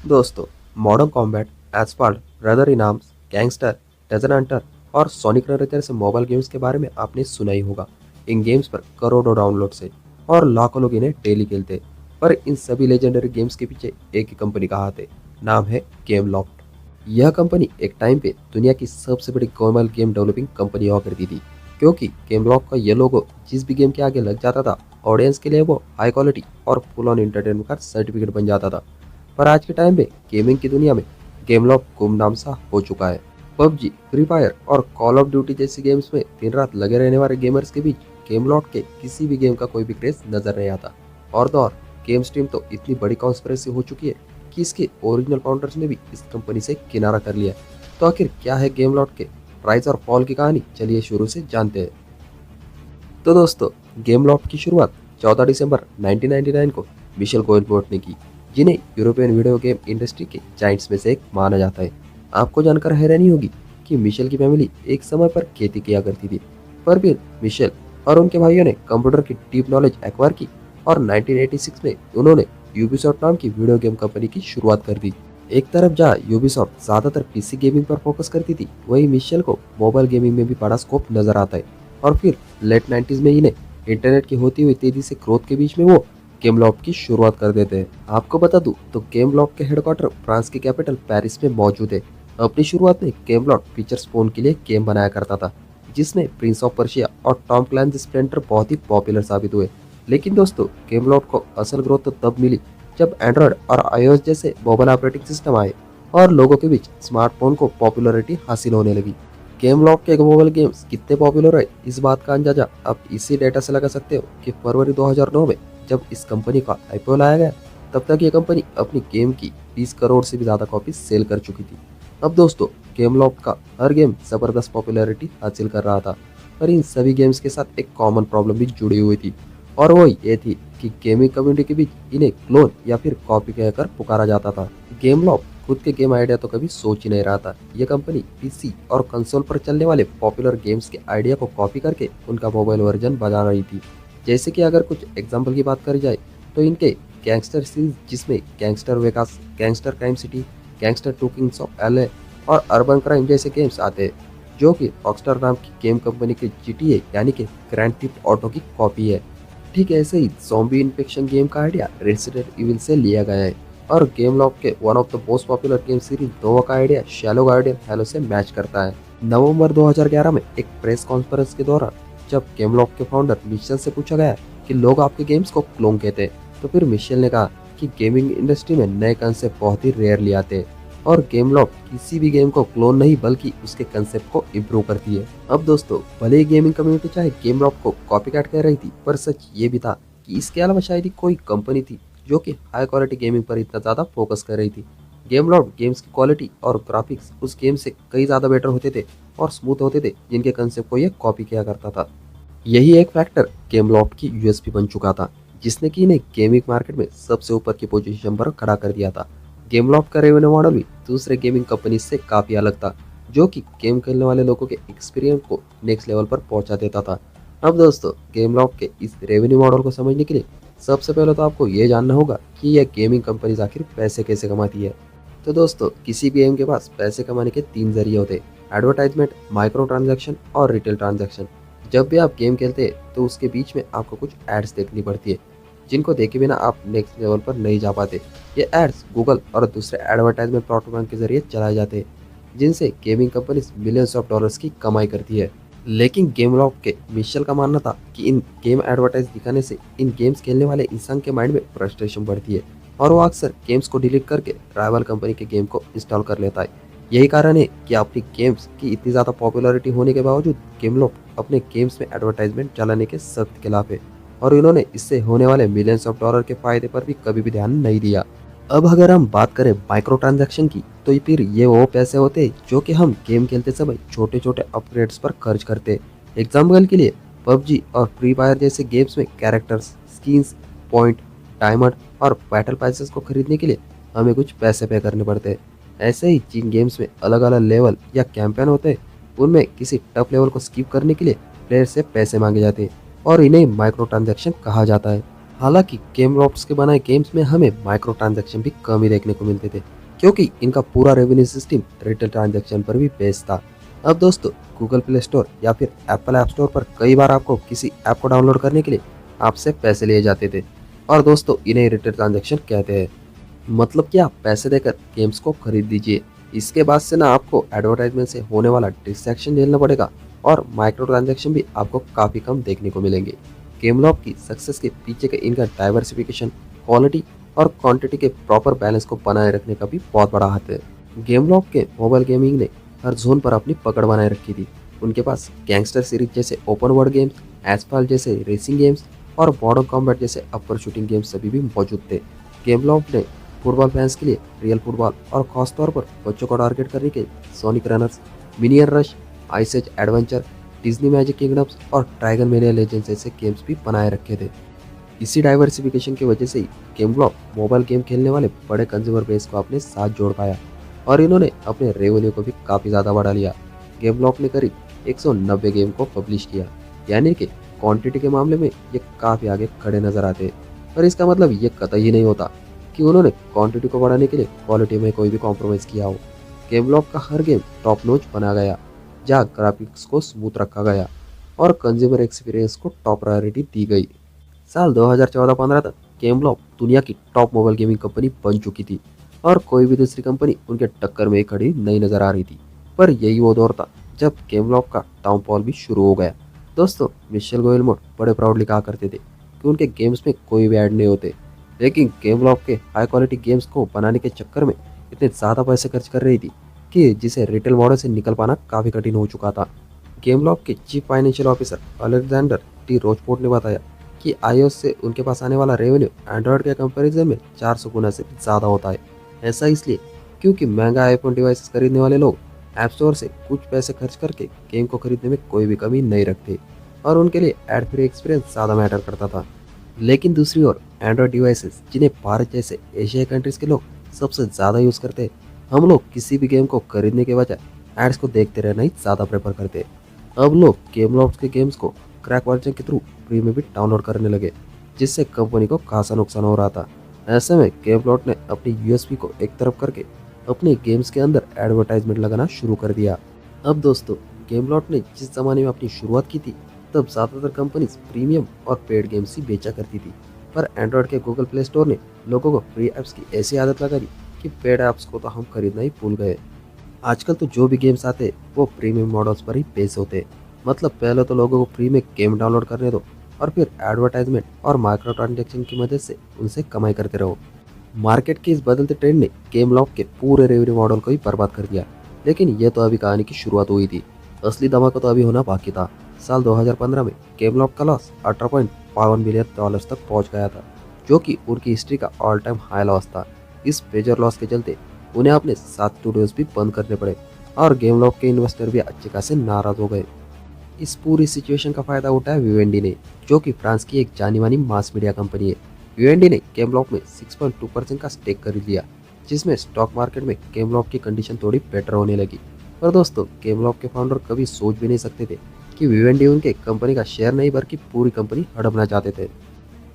दोस्तों, Modern Combat, Asphalt, Brother in Arms, Gangster, Desert Hunter और Sonic Runner जैसे mobile games के बारे में आपने सुना ही होगा। इन गेम्स पर करोड़ों डाउनलोड्स है और लाखों लोग इन्हें डेली खेलते हैं। पर इन सभी लेजेंडरी गेम्स के पीछे एक ही कंपनी का हाथ है। नाम है गेमलॉफ्ट। यह कंपनी एक टाइम पे दुनिया की सबसे बड़ी मोबाइल गेम डेवलपिंग कंपनी हुआ करती थी, क्योंकि गेमलॉफ्ट का ये लोगो जिस भी गेम के आगे लग जाता था, ऑडियंस के लिए वो हाई क्वालिटी और फुल ऑन एंटरटेनमेंट का सर्टिफिकेट बन जाता था। पर आज के टाइम में गेमिंग की दुनिया में गेमलॉफ्ट गुमनाम सा हो चुका है। पबजी, फ्री फायर और कॉल ऑफ ड्यूटी जैसी गेम्स में दिन रात लगे रहने वाले गेमर्स के बीच गेमलॉफ्ट के किसी भी गेम का कोई भी क्रेज नजर नहीं आता। और तो और गेम स्ट्रीम तो इतनी बड़ी कॉन्स्पिरेसी हो चुकी है कि इसके ओरिजिनल फाउंडर्स ने भी इस कंपनी से किनारा कर लिया। तो आखिर क्या है गेमलॉफ्ट के राइज और फॉल की कहानी, चलिए शुरू से जानते हैं। तो दोस्तों, गेमलॉफ्ट की शुरुआत 14 दिसंबर 1999 को मिशेल गोल्डबर्ट ने की, जिन्हें यूरोपियन वीडियो गेम इंडस्ट्री के जाइंट्स में से एक माना जाता है। आपको जानकर हैरानी होगी कि मिशेल की फैमिली एक समय पर खेती किया करती थी, पर फिर मिशेल और उनके भाइयों ने कंप्यूटर की डीप नॉलेज एक्वायर की और 1986 में उन्होंने यूबीसॉफ्ट नाम की वीडियो गेम कंपनी की शुरुआत कर दी। एक तरफ जहाँ यूबीसॉफ्ट ज्यादातर पीसी गेमिंग पर फोकस करती थी, वहीं मिशेल को मोबाइल गेमिंग में भी बड़ा स्कोप नजर आता है। और फिर लेट 90s में इन्हें इंटरनेट की होती हुई तेजी से ग्रोथ के बीच में वो गेमलॉफ्ट की शुरुआत कर देते हैं। आपको बता दूं तो गेमलॉफ्ट के हेडक्वार्टर फ्रांस की कैपिटल पेरिस में मौजूद है। अपनी शुरुआत में गेमलॉफ्ट फीचर्स फोन के लिए गेम बनाया करता था, जिसमें प्रिंस ऑफ पर्शिया और टॉम क्लैंस स्प्लेंटर बहुत ही पॉपुलर साबित हुए। लेकिन दोस्तों, गेमलॉफ्ट को असल ग्रोथ तो तब मिली जब एंड्रॉयड और आईओएस जैसे मोबाइल ऑपरेटिंग सिस्टम आए और लोगों के बीच स्मार्टफोन को पॉपुलैरिटी हासिल होने लगी। गेमलॉफ्ट के मोबाइल गेम्स कितने पॉपुलर है, इस बात का अंदाजा आप इसी डेटा से लगा सकते हो कि फरवरी 2009 में जब इस कंपनी का आईपीओ लाया गया, तब तक ये कंपनी अपनी गेम की 20 करोड़ से भी ज्यादा कॉपी सेल कर चुकी थी। अब दोस्तों, गेमलॉफ्ट का हर गेम जबरदस्त पॉपुलैरिटी हासिल कर रहा था, पर इन सभी गेम्स के साथ एक कॉमन प्रॉब्लम भी जुड़ी हुई थी, और वो ये थी कि गेमिंग कम्युनिटी के बीच इन्हें क्लोन या फिर कॉपी कहकर पुकारा जाता था। गेमलॉफ्ट खुद के गेम आइडिया तो कभी सोच ही नहीं रहा था। ये कंपनी पीसी और कंसोल पर चलने वाले पॉपुलर गेम्स के आइडिया को कॉपी करके उनका मोबाइल वर्जन बना रही थी। जैसे कि अगर कुछ एग्जांपल की बात करी जाए तो इनके गैंगस्टर सीरीज, जिसमें Gangster Vegas, Gangster Crime City, Gangster two Kings of LA और अर्बन क्राइम जैसे गेम्स आते हैं, जो कि रॉकस्टार नाम की गेम कंपनी के जीटीए यानी कि ग्रैंड थेफ्ट ऑटो की कॉपी है। ठीक ऐसे ही ज़ॉम्बी इन्फेक्शन गेम का आइडिया रेसिडेंट इविल से लिया गया है, और गेमलॉफ्ट के one of the most popular game series Nova का आइडिया शैलो गार्डियन हैलो से मैच करता है। नवंबर 2011 में एक प्रेस कॉन्फ्रेंस के दौरान जब गेमलॉफ्ट के फाउंडर मिशेल से पूछा गया कि लोग आपके गेम्स को क्लोन कहते हैं, तो फिर मिशेल ने कहा कि गेमिंग इंडस्ट्री में नए कंसेप्ट बहुत ही रेयरली आते हैं और गेमलॉफ्ट किसी भी गेम को क्लोन नहीं बल्कि उसके कंसेप्ट को इम्प्रूव करती है। अब दोस्तों, भले ही गेमिंग कम्युनिटी चाहे गेमलॉफ्ट को कॉपीकैट कह रही थी, पर सच ये भी था कि इसके अलावा शायद ही कोई कंपनी थी जो कि हाई क्वालिटी गेमिंग पर इतना ज़्यादा फोकस कर रही थी। गेमलॉफ्ट गेम्स की क्वालिटी और ग्राफिक्स उस गेम से कई ज़्यादा बेटर होते थे और स्मूथ होते थे, जिनके कंसेप्ट को ये कॉपी किया करता था। यही एक फैक्टर गेमलॉफ्ट की यूएसपी बन चुका था, जिसने कि इन्हें गेमिंग मार्केट में सबसे ऊपर की पोजीशन पर खड़ा कर दिया था। गेमलॉफ्ट का रेवेन्यू मॉडल भी दूसरे गेमिंग कंपनी से काफ़ी अलग था, जो कि गेम खेलने वाले लोगों के एक्सपीरियंस को नेक्स्ट लेवल पर पहुंचा देता था। अब दोस्तों, गेमलॉफ्ट के इस रेवेन्यू मॉडल को समझने के लिए सबसे पहले तो आपको ये जानना होगा कि यह गेमिंग कंपनीज आखिर पैसे कैसे कमाती है। तो दोस्तों, किसी भी गेम के पास पैसे कमाने के तीन जरिए होते हैं: एडवर्टाइजमेंट, माइक्रो ट्रांजैक्शन और रिटेल ट्रांजैक्शन। जब भी आप गेम खेलते हैं तो उसके बीच में आपको कुछ एड्स देखनी पड़ती है, जिनको देखे बिना आप नेक्स्ट लेवल पर नहीं जा पाते। ये एड्स गूगल और दूसरे एडवर्टाइजमेंट प्लेटफॉर्म के जरिए चलाए जाते हैं, जिनसे gaming companies millions of dollars की कमाई करती है। लेकिन गेमलॉफ्ट के मिशेल का मानना था कि इन गेम एडवर्टाइज दिखाने से इन गेम्स खेलने वाले इंसान के माइंड में फ्रस्ट्रेशन बढ़ती है और वो अक्सर गेम्स को डिलीट करके राइवल कंपनी के गेम को इंस्टॉल कर लेता है। यही कारण है कि अपनी गेम्स की इतनी ज़्यादा पॉपुलैरिटी होने के बावजूद गेमलॉफ्ट अपने गेम्स में एडवर्टाइजमेंट चलाने के सख्त खिलाफ है, और इन्होंने इससे होने वाले मिलियंस ऑफ डॉलर के फायदे पर भी कभी भी ध्यान नहीं दिया। अब अगर हम बात करें माइक्रो ट्रांजैक्शन की, तो फिर ये वो पैसे होते हैं जो कि हम गेम खेलते समय छोटे छोटे अपग्रेड्स पर खर्च करते हैं। एग्जाम्पल के लिए पबजी और फ्री फायर जैसे गेम्स में कैरेक्टर्स, स्किन्स, पॉइंट, डायमंड और बैटल पैसेस को खरीदने के लिए हमें कुछ पैसे पे करने पड़ते हैं। ऐसे ही जिन गेम्स में अलग अलग लेवल या कैंपेन होते हैं, उनमें किसी टफ लेवल को स्किप करने के लिए प्लेयर से पैसे मांगे जाते हैं और इन्हें माइक्रो ट्रांजैक्शन कहा जाता है। हालांकि गेम लॉफ्ट्स के बनाए गेम्स में हमें माइक्रो ट्रांजैक्शन भी कम ही देखने को मिलते थे, क्योंकि इनका पूरा रेवेन्यू सिस्टम रिटेल ट्रांजैक्शन पर भी बेस्ड था। अब दोस्तों, गूगल प्ले स्टोर या फिर एप्पल ऐप स्टोर पर कई बार आपको किसी ऐप को डाउनलोड करने के लिए आपसे पैसे लिए जाते थे, और दोस्तों इन्हें रिटेल ट्रांजैक्शन कहते हैं। मतलब कि आप पैसे देकर गेम्स को खरीद लीजिए। इसके बाद से ना आपको एडवर्टाइजमेंट से होने वाला डिस्ट्रैक्शन झेलना पड़ेगा, और माइक्रो ट्रांजैक्शन भी आपको काफ़ी कम देखने को मिलेंगे। गेमलॉफ्ट की सक्सेस के पीछे के इनका डाइवर्सिफिकेशन, क्वालिटी और क्वांटिटी के प्रॉपर बैलेंस को बनाए रखने का भी बहुत बड़ा हाथ है। गेमलॉफ्ट के मोबाइल गेमिंग ने हर जोन पर अपनी पकड़ बनाए रखी थी। उनके पास गैंगस्टर सीरीज जैसे ओपन वर्ल्ड गेम्स, एसफॉल्ट जैसे रेसिंग गेम्स और मॉडर्न कॉम्बैट जैसे अपर शूटिंग गेम्स सभी भी मौजूद थे। गेमलॉफ्ट ने फुटबॉल फैंस के लिए रियल फुटबॉल और खासतौर पर बच्चों को टारगेट करने के Sonic Runners, Minion Rush, Ice Age Adventure, Disney Magic Kingdoms और ड्रैगन मेनिया लेजेंड्स जैसे गेम्स भी बनाए रखे थे। इसी डाइवर्सिफिकेशन की वजह से ही गेमलॉफ्ट मोबाइल गेम खेलने वाले बड़े कंज्यूमर बेस को अपने साथ जोड़ पाया, और इन्होंने अपने रेवेन्यू को भी काफ़ी ज़्यादा बढ़ा लिया। गेमलॉफ्ट ने करीब 190 गेम को पब्लिश किया, यानी कि क्वांटिटी के मामले में ये काफ़ी आगे खड़े नजर आते हैं। पर इसका मतलब ये कतई ही नहीं होता कि उन्होंने क्वांटिटी को बढ़ाने के लिए क्वालिटी में कोई भी कॉम्प्रोमाइज़ किया हो। गेमलॉफ्ट का हर गेम टॉप नॉच बना गया, जहाँ ग्राफिक्स को स्मूथ रखा गया और कंज्यूमर एक्सपीरियंस को टॉप प्रायोरिटी दी गई। साल 2014-15 तक गेमलॉफ्ट दुनिया की टॉप मोबाइल गेमिंग कंपनी बन चुकी थी, और कोई भी दूसरी कंपनी उनके टक्कर में खड़ी नहीं नजर आ रही थी। पर यही वो दौर था जब गेमलॉफ्ट का डाउनफॉल भी शुरू हो गया। दोस्तों, मिशेल गोयलमोट बड़े प्राउडली कहा करते थे कि उनके गेम्स में कोई भी ऐड नहीं होते, लेकिन गेमलॉफ्ट के हाई क्वालिटी गेम्स को बनाने के चक्कर में इतने ज़्यादा पैसे खर्च कर रही थी कि जिसे रिटेल मॉडल से निकल पाना काफ़ी कठिन हो चुका था। गेमलॉफ्ट के chief financial officer Alexandre de Rochefort ने बताया कि आईओएस से उनके पास आने वाला रेवेन्यू एंड्रॉयड के कंपैरिजन में 400 गुना से ज़्यादा होता है। ऐसा इसलिए क्योंकि महंगा आईफोन डिवाइसेस खरीदने वाले लोग ऐप स्टोर से कुछ पैसे खर्च करके गेम को खरीदने में कोई भी कमी नहीं रखते, और उनके लिए एड फ्री एक्सपीरियंस ज़्यादा मैटर करता था। लेकिन दूसरी ओर एंड्रॉयड डिवाइसेस, जिन्हें भारत जैसे एशियाई कंट्रीज के लोग सबसे ज़्यादा यूज़ करते हैं, हम लोग किसी भी गेम को खरीदने के बजाय एड्स को देखते रहना ही ज़्यादा प्रेफर करते हैं। अब लोग गेमलॉफ्ट के गेम्स को क्रैक वर्जन के थ्रू फ्री में भी डाउनलोड करने लगे, जिससे कंपनी को खासा नुकसान हो रहा था। ऐसे में गेमलॉफ्ट ने अपनी यूएसपी को एक तरफ करके अपने गेम्स के अंदर एडवर्टाइजमेंट लगाना शुरू कर दिया। अब दोस्तों, गेमलॉफ्ट ने जिस जमाने में अपनी शुरुआत की थी, तब ज़्यादातर कंपनीज प्रीमियम और पेड गेम्स ही बेचा करती थी। पर एंड्रॉयड के गूगल प्ले स्टोर ने लोगों को फ्री ऐप्स की ऐसी आदत लगा दी कि पेड ऐप्स को तो हम खरीदना ही भूल गए। आजकल तो जो भी गेम्स आते हैं वो प्रीमियम मॉडल्स पर ही बेस होते हैं। मतलब पहले तो लोगों को फ्री में गेम डाउनलोड करने दो, और फिर एडवर्टाइजमेंट और माइक्रो ट्रांजेक्शन की मदद से उनसे कमाई करते रहो। मार्केट के इस बदलते ट्रेंड ने गेमलॉफ्ट के पूरे रेवेन्यू मॉडल को ही बर्बाद कर दिया। लेकिन यह तो अभी कहानी की शुरुआत हुई थी, असली धमाका तो अभी होना बाकी था। साल 2015 में गेमलॉफ्ट का लॉस 18.52 बिलियन डॉलर्स तक पहुंच गया था, जो कि उनकी हिस्ट्री का ऑल टाइम हाई लॉस था। इस मेजर लॉस के चलते उन्हें अपने 7 स्टूडियोज भी बंद करने पड़े, और गेमलॉफ्ट के इन्वेस्टर भी अच्छे खासे नाराज हो गए। इस पूरी सिचुएशन का फायदा उठाया विवेंडी ने, जो कि फ्रांस की एक जानी मानी मास मीडिया कंपनी है। विवेंडी ने गेमलॉफ्ट में 6.2% का स्टेक खरीद लिया, जिसमें स्टॉक मार्केट में गेमलॉफ्ट की कंडीशन थोड़ी बेटर होने लगी। पर दोस्तों, गेमलॉफ्ट के फाउंडर कभी सोच भी नहीं सकते थे कि विवेंडी उनके कंपनी का शेयर नहीं बल्कि पूरी कंपनी हड़पना चाहते थे।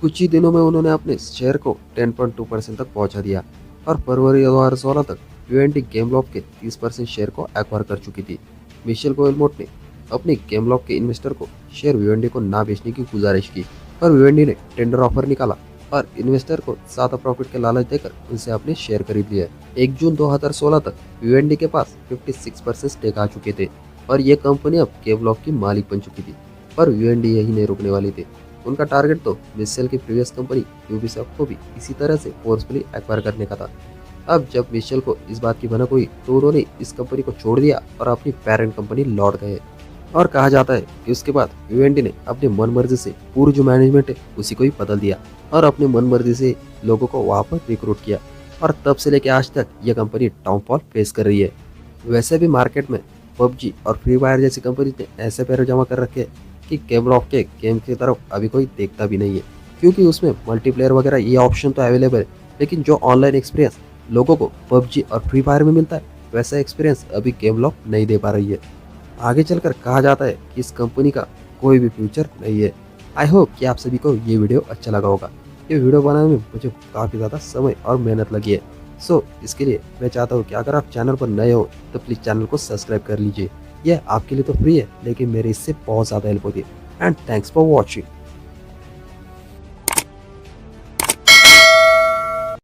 कुछ ही दिनों में उन्होंने अपने शेयर को 10.2% तक पहुंचा दिया, और फरवरी 2016 तक विवेंडी गेमलॉफ्ट के 30% शेयर को एक्वायर कर चुकी थी। मिशेल गोयलमोट ने अपने गेमलॉफ्ट के इन्वेस्टर को शेयर विवेंडी को ना बेचने की गुजारिश की, पर विवेंडी ने टेंडर ऑफर निकाला और इन्वेस्टर को ज्यादा प्रॉफिट के लालच देकर उनसे अपने शेयर खरीद लिए। 1 जून 2016 तक विवेंडी के पास 56% स्टेक आ चुके थे, और ये कंपनी अब गेमलॉफ्ट की मालिक बन चुकी थी। पर विवेंडी यही नहीं रुकने वाली थी। उनका टारगेट तो मिशेल की प्रीवियस कंपनी यूबीसॉफ्ट को भी इसी तरह से फोर्सफुली एक्वायर करने का था। अब जब मिशेल को इस बात की भनक हुई, तो उन्होंने इस कंपनी को छोड़ दिया और अपनी पेरेंट कंपनी लौट गए। और कहा जाता है कि उसके बाद विवेंडी ने अपनी मनमर्जी से पूरी जो मैनेजमेंट है उसी को ही बदल दिया, और अपनी मनमर्जी से लोगों को वहां पर रिक्रूट किया, और तब से लेकर आज तक यह कंपनी डाउनफॉल फेस कर रही है। वैसे भी मार्केट में पबजी और फ्री फायर जैसी कंपनी ने ऐसे पैर जमा कर रखे हैं कि गेमलॉफ्ट के गेम की तरफ अभी कोई देखता भी नहीं है, क्योंकि उसमें मल्टीप्लेयर वगैरह ये ऑप्शन तो अवेलेबल है, लेकिन जो ऑनलाइन एक्सपीरियंस लोगों को पबजी और फ्री फायर में मिलता है, वैसा एक्सपीरियंस अभी गेमलॉफ्ट नहीं दे पा रही है। आगे चलकर कहा जाता है कि इस कंपनी का कोई भी फ्यूचर नहीं है। आई होप कि आप सभी को ये वीडियो अच्छा लगा होगा। ये वीडियो बनाने में मुझे काफ़ी ज़्यादा समय और मेहनत लगी है। सो इसके लिए मैं चाहता हूँ कि अगर आप चैनल पर नए हो तो प्लीज़ चैनल को सब्सक्राइब कर लीजिए। यह आपके लिए तो फ्री है लेकिन मेरे इससे बहुत ज़्यादा हेल्प होती है। And thanks for watching.